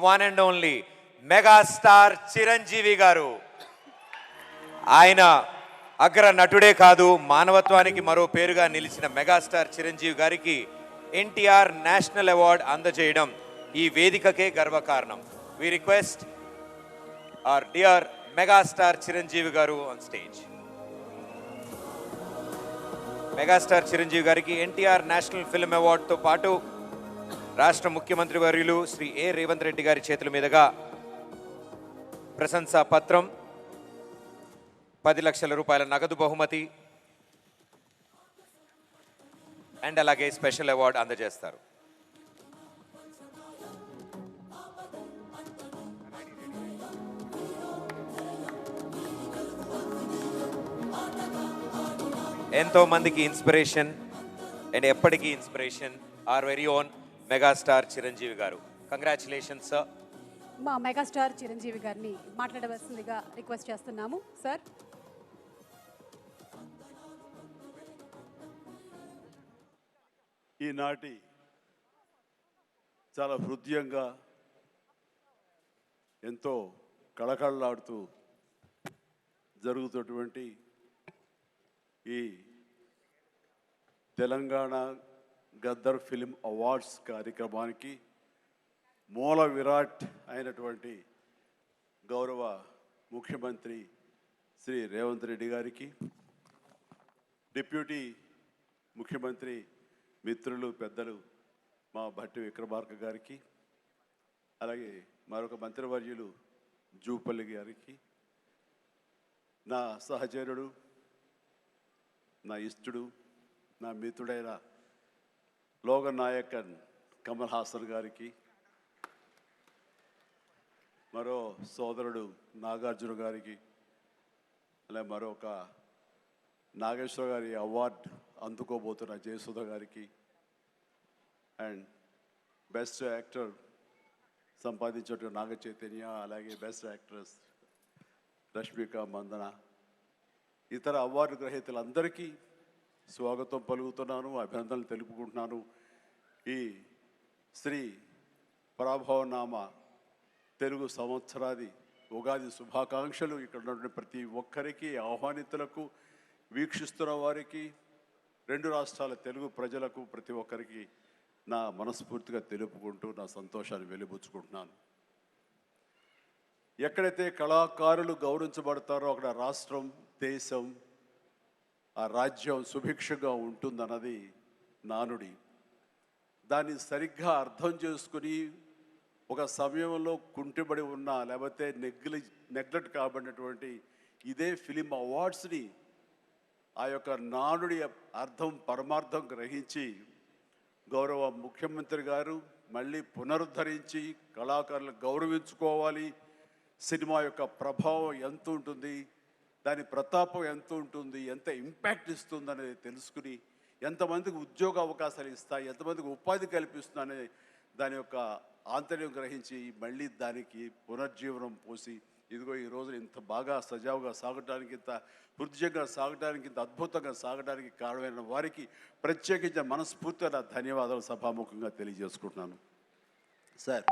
One and only megastar Chiranjeevi గారు. ఆయన అగ్ర నటుడే కాదు, మానవత్వానికి మరో పేరుగా నిలిచిన మెగాస్టార్ చిరంజీవి గారికి ఎన్టీఆర్ నేషనల్ అవార్డ్ అందజేయడం ఈ వేదికకే గర్వకారణం. We request our dear megastar Chiranjeevi garu on stage. Megastar Chiranjeevi గారికి ఎన్టీఆర్ నేషనల్ ఫిల్మ్ అవార్డుతో పాటు రాష్ట్ర ముఖ్యమంత్రి వర్యులు శ్రీ ఏ రేవంత్ రెడ్డి గారి చేతుల మీదుగా ప్రశంసా పత్రం, 10 లక్షల రూపాయల నగదు బహుమతి అండ్ అలాగే స్పెషల్ అవార్డు అందజేస్తారు. ఎంతో మందికి ఇన్స్పిరేషన్ అండ్ ఎప్పటికీ inspiration our very own megastar Chiranjeevi గారు. Congratulations sir. మా మెగాస్టార్ చిరంజీవి గారిని మాట్లాడవలసిందిగా రిక్వెస్ట్ చేస్తున్నాము సార్. ఈనాటి చాలా హృదయంగా ఎంతో కళకళలాడుతూ జరుగుతున్నటువంటి ఈ తెలంగాణ గద్దర్ ఫిల్మ్ అవార్డ్స్ కార్యక్రమానికి మూల విరాట్ అయినటువంటి గౌరవ ముఖ్యమంత్రి శ్రీ రేవంత్ రెడ్డి గారికి, డిప్యూటీ ముఖ్యమంత్రి మిత్రులు పెద్దలు మా భట్టి విక్రమార్క గారికి, అలాగే మరొక మంత్రివర్యులు జూపల్లి గారికి, నా సహచరుడు, నా ఇష్టుడు, నా మిత్రుడైన లోగన్ నాయకన్ కమల్ హాసన్ గారికి, మరో సోదరుడు నాగార్జున గారికి, అలాగే మరొక నాగేశ్వర గారి అవార్డు అందుకోబోతున్న జయసుధ గారికి, అండ్ బెస్ట్ యాక్టర్ సంపాదించిన నాగ చైతన్య, అలాగే బెస్ట్ యాక్ట్రెస్ రష్మిక మందన, ఇతర అవార్డు గ్రహీతలందరికీ స్వాగతం పలుకుతున్నాను, అభినందనలు తెలుపుకుంటున్నాను. ఈ శ్రీ పరాభవనామ తెలుగు సంవత్సరాది ఉగాది శుభాకాంక్షలు ఇక్కడ ఉన్నటువంటి ప్రతి ఒక్కరికి, ఆహ్వానితులకు, వీక్షిస్తున్న వారికి, రెండు రాష్ట్రాల తెలుగు ప్రజలకు ప్రతి ఒక్కరికి నా మనస్ఫూర్తిగా తెలుపుకుంటూ నా సంతోషాన్ని వెలిబుచ్చుకుంటున్నాను. ఎక్కడైతే కళాకారులు గౌరవించబడతారో అక్కడ రాష్ట్రం, దేశం, ఆ రాజ్యం సుభిక్షగా ఉంటుందన్నది నానుడి. దాన్ని సరిగ్గా అర్థం చేసుకుని ఒక సమయంలో కుంటిబడి ఉన్న, లేకపోతే నెగ్లెక్ట్ కాబడినటువంటి ఇదే ఫిలిం అవార్డ్స్ని ఆ యొక్క నానుడి అర్థం పరమార్థం గ్రహించి గౌరవ ముఖ్యమంత్రి గారు మళ్ళీ పునరుద్ధరించి కళాకారులు గౌరవించుకోవాలి, సినిమా యొక్క ప్రభావం ఎంత ఉంటుంది, దాని ప్రతాపం ఎంత ఉంటుంది, ఎంత ఇంపాక్ట్ ఇస్తుంది అనేది తెలుసుకుని ఎంతమందికి ఉద్యోగ అవకాశాలు ఇస్తాయి, ఎంతమందికి ఉపాధి కల్పిస్తుంది దాని యొక్క ఆంతర్యం గ్రహించి మళ్ళీ దానికి పునర్జీవనం పోసి ఇదిగో ఈ రోజున ఇంత బాగా సజావుగా సాగడానికి, ఇంత హృదయంగా సాగడానికి, ఇంత అద్భుతంగా సాగడానికి కారణమైన వారికి ప్రత్యేకించిన మనస్ఫూర్తిగా నా ధన్యవాదాలు సభాముఖంగా తెలియజేసుకుంటున్నాను. సార్,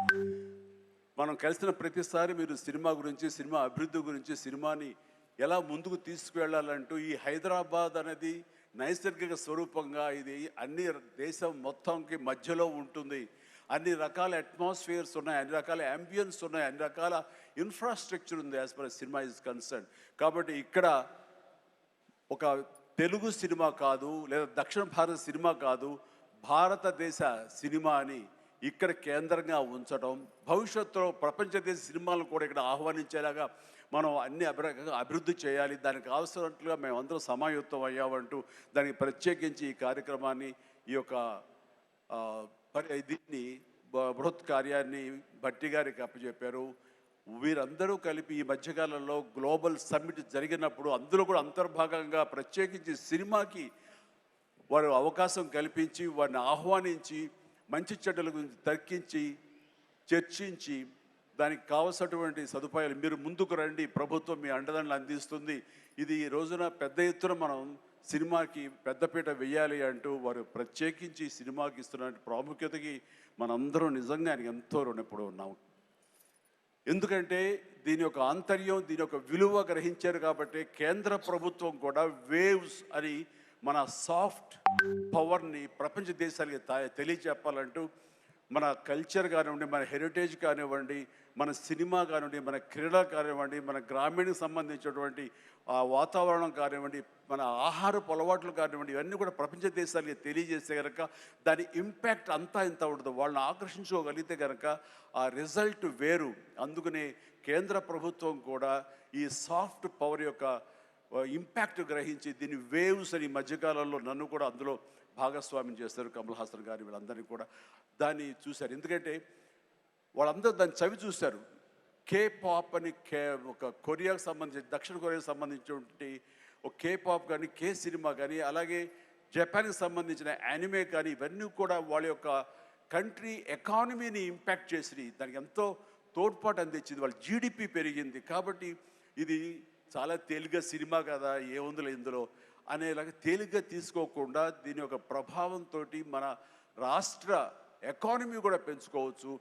మనం కలిసిన ప్రతిసారి మీరు సినిమా గురించి, సినిమా అభివృద్ధి గురించి, సినిమాని ఎలా ముందుకు తీసుకువెళ్ళాలంటూ, ఈ హైదరాబాద్ అనేది నైసర్గిక స్వరూపంగా ఇది అన్ని దేశం మొత్తంకి మధ్యలో ఉంటుంది, అన్ని రకాల అట్మాస్ఫియర్స్ ఉన్నాయి, అన్ని రకాల అంబియన్స్ ఉన్నాయి, అన్ని రకాల ఇన్ఫ్రాస్ట్రక్చర్ ఉంది as per cinema is concern. కాబట్టి ఇక్కడ ఒక తెలుగు సినిమా కాదు, లేదా దక్షిణ భారత సినిమా కాదు, భారతదేశ సినిమా అని ఇక్కడ కేంద్రంగా ఉంచడం, భవిష్యత్తులో ప్రపంచ దేశ సినిమాలను కూడా ఇక్కడ ఆహ్వానించేలాగా మనం అన్ని అభివృద్ధి చేయాలి, దానికి అవసరట్లుగా మేమందరం సమాయుత్తం అయ్యామంటూ దానికి ప్రత్యేకించి ఈ కార్యక్రమాన్ని, ఈ యొక్క దీన్ని బృహత్ కార్యాన్ని భట్టి గారికి అప్పచెప్పారు. వీరందరూ కలిపి ఈ మధ్యకాలంలో గ్లోబల్ సమ్మిట్ జరిగినప్పుడు అందులో కూడా అంతర్భాగంగా ప్రత్యేకించి సినిమాకి వారు అవకాశం కల్పించి, వారిని ఆహ్వానించి, మంచి చెడ్డల గురించి తర్కించి, చర్చించి, దానికి కావలసినటువంటి సదుపాయాలు మీరు ముందుకు రండి, ప్రభుత్వం మీ అండదండలు అందిస్తుంది, ఇది ఈ రోజున పెద్ద ఎత్తున మనం సినిమాకి పెద్దపీట వేయాలి అంటూ వారు ప్రత్యేకించి సినిమాకి ఇస్తున్న ప్రాముఖ్యతకి మనందరం నిజంగా ఎంతో రుణపడి ఉన్నాము. ఎందుకంటే దీని యొక్క ఆంతర్యం, దీని యొక్క విలువ గ్రహించారు కాబట్టి కేంద్ర ప్రభుత్వం కూడా వేవ్స్ అని మన సాఫ్ట్ పవర్ని ప్రపంచ దేశాలకి తెలియచెప్పాలంటూ మన కల్చర్ కానివ్వండి, మన హెరిటేజ్ కానివ్వండి, మన సినిమా కానివ్వండి, మన క్రీడ కానివ్వండి, మన గ్రామీణకు సంబంధించినటువంటి ఆ వాతావరణం కానివ్వండి, మన ఆహారపు అలవాట్లు కానివ్వండి, ఇవన్నీ కూడా ప్రపంచ దేశాలకి తెలియజేస్తే కనుక దాని ఇంపాక్ట్ అంతా ఇంత ఉండదు. వాళ్ళని ఆకర్షించుకోగలిగితే కనుక ఆ రిజల్ట్ వేరు. అందుకనే కేంద్ర ప్రభుత్వం కూడా ఈ సాఫ్ట్ పవర్ యొక్క ఇంపాక్ట్ గ్రహించి దీన్ని వేవ్స్ అని ఈ మధ్యకాలంలో నన్ను కూడా అందులో భాగస్వామ్యం చేస్తారు. కమల్ హాసన్ గారి వీళ్ళందరినీ కూడా దాన్ని చూశారు. ఎందుకంటే వాళ్ళందరూ దాన్ని చవి చూశారు. కే పాప్ అని ఒక కొరియాకు సంబంధించి, దక్షిణ కొరియాకు సంబంధించినటువంటి ఒక కే పాప్ కానీ, కే సినిమా కానీ, అలాగే జపాన్కి సంబంధించిన యానిమే కానీ, ఇవన్నీ కూడా వాళ్ళ యొక్క కంట్రీ ఎకానమీని ఇంపాక్ట్ చేసి దానికి ఎంతో తోడ్పాటు అందించింది. వాళ్ళ జీడిపి పెరిగింది. కాబట్టి ఇది చాలా తేలిగ్గా సినిమా కదా, ఏముందిలే ఇందులో అనేలాగా తేలిగ్గా తీసుకోకుండా దీని యొక్క ప్రభావంతో మన రాష్ట్ర ఎకానమీ కూడా పెంచుకోవచ్చు.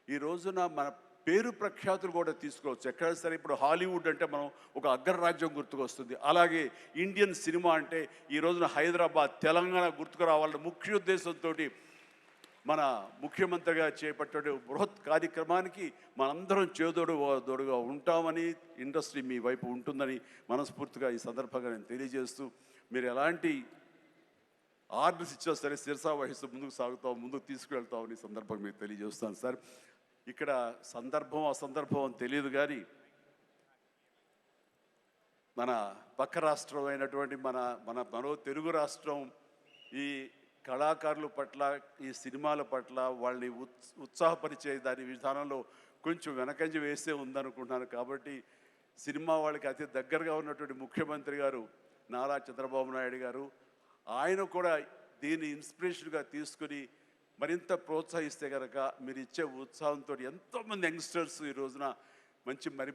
ఈ రోజున మన పేరు ప్రఖ్యాతులు కూడా తీసుకోవచ్చు. ఎక్కడైనా సరే ఇప్పుడు హాలీవుడ్ అంటే మనం ఒక అగ్రరాజ్యం గుర్తుకొస్తుంది. అలాగే ఇండియన్ సినిమా అంటే ఈ రోజున హైదరాబాద్, తెలంగాణ గుర్తుకు రావాలన్న ముఖ్య ఉద్దేశంతో మన ముఖ్యమంత్రిగా చేపట్టే బృహత్ కార్యక్రమానికి మనందరం చేదోడుగా ఉంటామని, ఇండస్ట్రీ మీ వైపు ఉంటుందని మనస్ఫూర్తిగా ఈ సందర్భంగా నేను తెలియజేస్తూ, మీరు ఎలాంటి ఆర్డర్స్ ఇచ్చినా సరే శిరసా వహిస్తూ ముందుకు తీసుకువెళ్తామని సందర్భంగా మీకు తెలియజేస్తాను. సార్, ఇక్కడ సందర్భం అసందర్భం అని తెలియదు కానీ మన పక్క రాష్ట్రం అయినటువంటి మనో తెలుగు రాష్ట్రం ఈ కళాకారుల పట్ల, ఈ సినిమాల పట్ల వాళ్ళని ఉత్సాహపరిచే దాని విధానంలో కొంచెం వెనకంజ వేసే ఉందనుకుంటున్నాను. కాబట్టి సినిమా వాళ్ళకి అతి దగ్గరగా ఉన్నటువంటి ముఖ్యమంత్రి గారు నారా చంద్రబాబు నాయుడు గారు, ఆయన కూడా దీన్ని ఇన్స్పిరేషన్గా తీసుకుని మరింత ప్రోత్సహిస్తే కనుక మీరు ఇచ్చే ఉత్సాహంతో ఎంతోమంది యంగ్స్టర్స్ ఈ రోజున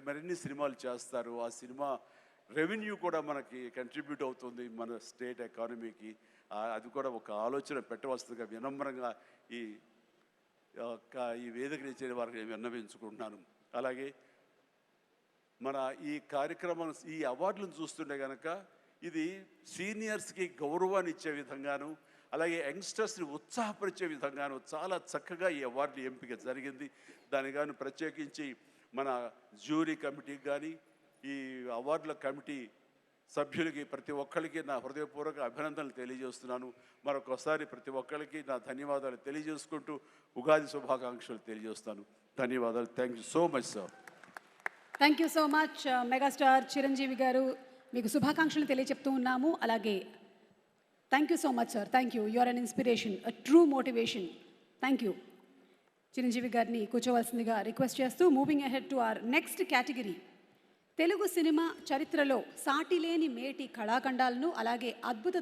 మరిన్ని సినిమాలు చేస్తారు. ఆ సినిమా రెవెన్యూ కూడా మనకి కంట్రిబ్యూట్ అవుతుంది మన స్టేట్ ఎకానమీకి. అది కూడా ఒక ఆలోచన పెట్టవలసిందిగా వినమ్రంగా ఈ వేదికని ఇచ్చే వారికి నేను విన్నవించుకుంటున్నాను. అలాగే మన ఈ కార్యక్రమం, ఈ అవార్డులను చూస్తుంటే కనుక ఇది సీనియర్స్కి గౌరవాన్ని ఇచ్చే విధంగాను, అలాగే యంగ్స్టర్స్ని ఉత్సాహపరిచే విధంగాను చాలా చక్కగా ఈ అవార్డులు ఎంపిక జరిగింది. దాని కానీ ప్రత్యేకించి మన జ్యూరీ కమిటీకి కానీ, ఈ అవార్డుల కమిటీ సభ్యులకి ప్రతి ఒక్కరికి నా హృదయపూర్వక అభినందనలు తెలియజేస్తున్నాను. మరొకసారి ప్రతి ఒక్కరికి నా ధన్యవాదాలు తెలియజేసుకుంటూ ఉగాది శుభాకాంక్షలు తెలియజేస్తాను. ధన్యవాదాలు. Thank you so much sir. Thank you so much megastar Chiranjeevi garu, మీకు శుభాకాంక్షలు తెలియజెప్తూ ఉన్నాము. అలాగే thank you so much sir. Thank you. You are an inspiration, a true motivation. Thank you. Chiranjeevi గారిని కూర్చోవలసిందిగా రిక్వెస్ట్ చేస్తూ moving ahead to our next category. Telugu cinema చరిత్రలో సాటిలేని మేటి కళాఖండాలను, అలాగే అద్భుత